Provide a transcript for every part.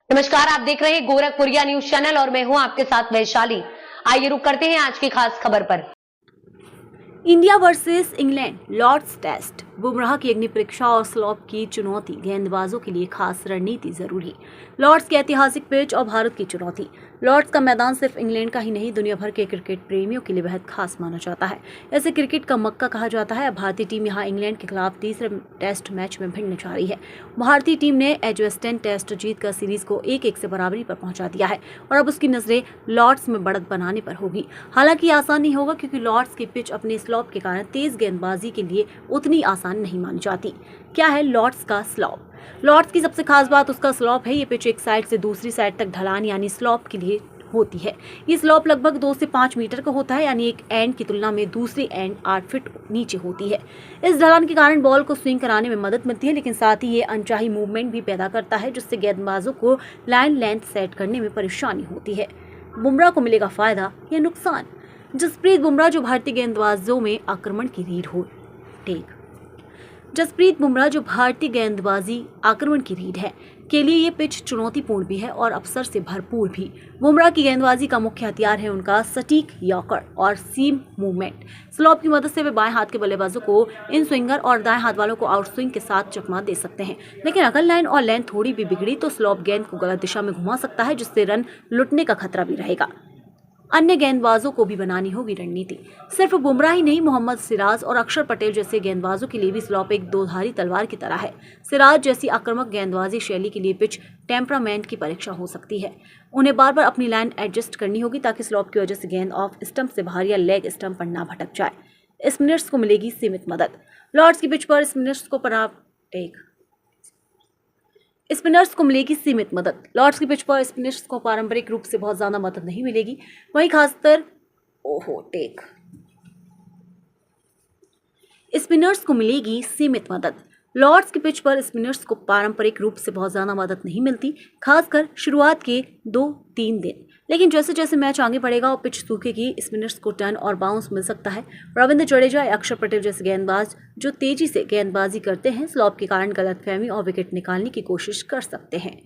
नमस्कार, आप देख रहे हैं गोरखपुरिया न्यूज चैनल और मैं हूं आपके साथ वैशाली। आइए रुक करते हैं आज की खास खबर पर। India versus England Lord's test, Bumrah की अग्नि परीक्षा और स्लॉप की चुनौती, गेंदबाजों के लिए खास रणनीति जरूरी। लॉर्ड्स की ऐतिहासिक पिच और भारत की चुनौती। लॉर्ड्स का मैदान सिर्फ इंग्लैंड का ही नहीं, दुनिया भर के क्रिकेट प्रेमियों के लिए बेहद खास माना जाता है। इसे क्रिकेट का मक्का कहा जाता है। भारतीय टीम यहां इंग्लैंड के खिलाफ तीसरे टेस्ट मैच में भिड़ने जा रही है। भारतीय टीम ने एजवेस्टन टेस्ट जीतकर सीरीज को 1-1 से बराबरी पर पहुंचा दिया है और अब उसकी नजरें लॉर्ड्स में बढ़त बनाने पर होगी। हालांकि आसान नहीं होगा, क्योंकि लॉर्ड्स की पिच अपने स्लॉप के कारण तेज गेंदबाजी के लिए उतनी आसान नहीं मानी जाती। क्या है लॉर्ड्स का स्लॉप? लॉर्ड्स की सबसे खास बात उसका स्लॉप है। ये पिच एक साइड से दूसरी साइड तक ढलान यानी स्लॉप के लिए होती है। ये स्लॉप लगभग 2 से 5 मीटर का होता है, यानी एक एंड की तुलना में दूसरी एंड 8 फीट नीचे होती है। इस ढलान के कारण बॉल को स्विंग कराने में मदद मिलती है, लेकिन साथ ही ये अनचाही मूवमेंट भी पैदा करता है, जिससे गेंदबाजों को लाइन लेंथ सेट करने में परेशानी होती है। बुमराह को मिलेगा फायदा या नुकसान? जसप्रीत बुमराह जो भारतीय गेंदबाजों में आक्रमण की रीढ़ हो टेक जसप्रीत बुमराह जो भारतीय गेंदबाजी आक्रमण की रीढ़ है के लिए ये पिच चुनौतीपूर्ण भी है और अवसर से भरपूर भी। बुमराह की गेंदबाजी का मुख्य हथियार है उनका सटीक यॉर्कर और सीम मूवमेंट। स्लॉप की मदद से वे बाएं हाथ के बल्लेबाजों को इन स्विंगर और दाएं हाथ वालों को आउट स्विंग के साथ चकमा दे सकते हैं, लेकिन अगर लाइन और लेंथ थोड़ी भी बिगड़ी तो स्लॉप गेंद को गलत दिशा में घुमा सकता है, जिससे रन लुटने का खतरा भी रहेगा। अन्य गेंदबाजों को भी बनानी होगी रणनीति। सिर्फ बुमराह ही नहीं, मोहम्मद सिराज और अक्षर पटेल जैसे गेंदबाजों के लिए भी स्लॉप एक दोधारी तलवार की तरह है। सिराज जैसी आक्रामक गेंदबाजी शैली के लिए पिच टेम्परामेंट की परीक्षा हो सकती है। उन्हें बार बार अपनी लाइन एडजस्ट करनी होगी ताकि स्लॉप की वजह से गेंद ऑफ स्टंप से बाहर या लेग स्टंप पर ना भटक जाए। स्पिनर्स को मिलेगी सीमित मदद। लॉर्ड्स की पिच पर स्पिनर्स को मिलेगी सीमित मदद। लॉर्ड्स की पिच पर स्पिनर्स को पारंपरिक रूप से बहुत ज्यादा मदद नहीं मिलेगी। वहीं खासकर स्पिनर्स को मिलेगी सीमित मदद। लॉर्ड्स की पिच पर स्पिनर्स को पारंपरिक रूप से बहुत ज्यादा मदद नहीं मिलती, खासकर शुरुआत के 2-3 दिन। लेकिन जैसे जैसे मैच आगे बढ़ेगा और पिच सूखेगी, स्पिनर्स को टर्न और बाउंस मिल सकता है। रविंद्र जडेजा या अक्षर पटेल जैसे गेंदबाज जो तेजी से गेंदबाजी करते हैं, स्लॉप के कारण गलतफहमी और विकेट निकालने की कोशिश कर सकते हैं।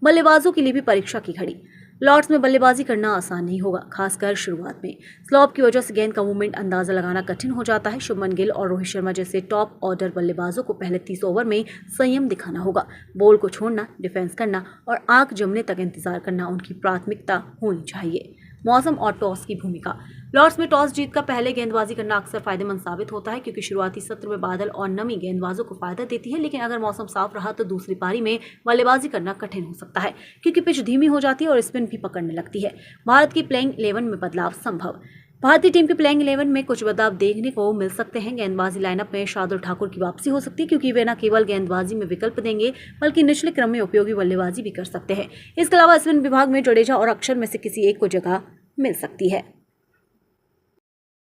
बल्लेबाजों के लिए भी परीक्षा की घड़ी। लॉर्ड्स में बल्लेबाजी करना आसान नहीं होगा, खासकर शुरुआत में। स्लॉप की वजह से गेंद का मूवमेंट अंदाजा लगाना कठिन हो जाता है। शुभमन गिल और रोहित शर्मा जैसे टॉप ऑर्डर बल्लेबाजों को पहले 30 ओवर में संयम दिखाना होगा। बॉल को छोड़ना, डिफेंस करना और आंख जमने तक इंतजार करना उनकी प्राथमिकता होनी चाहिए। मौसम और टॉस की भूमिका। लॉर्ड्स में टॉस जीतकर पहले गेंदबाजी करना अक्सर फायदेमंद साबित होता है, क्योंकि शुरुआती सत्र में बादल और नमी गेंदबाजों को फायदा देती है। लेकिन अगर मौसम साफ रहा तो दूसरी पारी में बल्लेबाजी करना कठिन हो सकता है, क्योंकि पिच धीमी हो जाती है और स्पिन भी पकड़ने लगती है। भारत की प्लेइंग 11 में बदलाव संभव। भारतीय टीम के प्लेइंग 11 में कुछ बदलाव देखने को मिल सकते हैं। गेंदबाजी लाइनअप में शार्दुल ठाकुर की वापसी हो सकती है, क्योंकि वे न केवल गेंदबाजी में विकल्प देंगे बल्कि निचले क्रम में उपयोगी बल्लेबाजी भी कर सकते हैं। इसके अलावा स्पिन विभाग में जडेजा और अक्षर में से किसी एक को जगह मिल सकती है।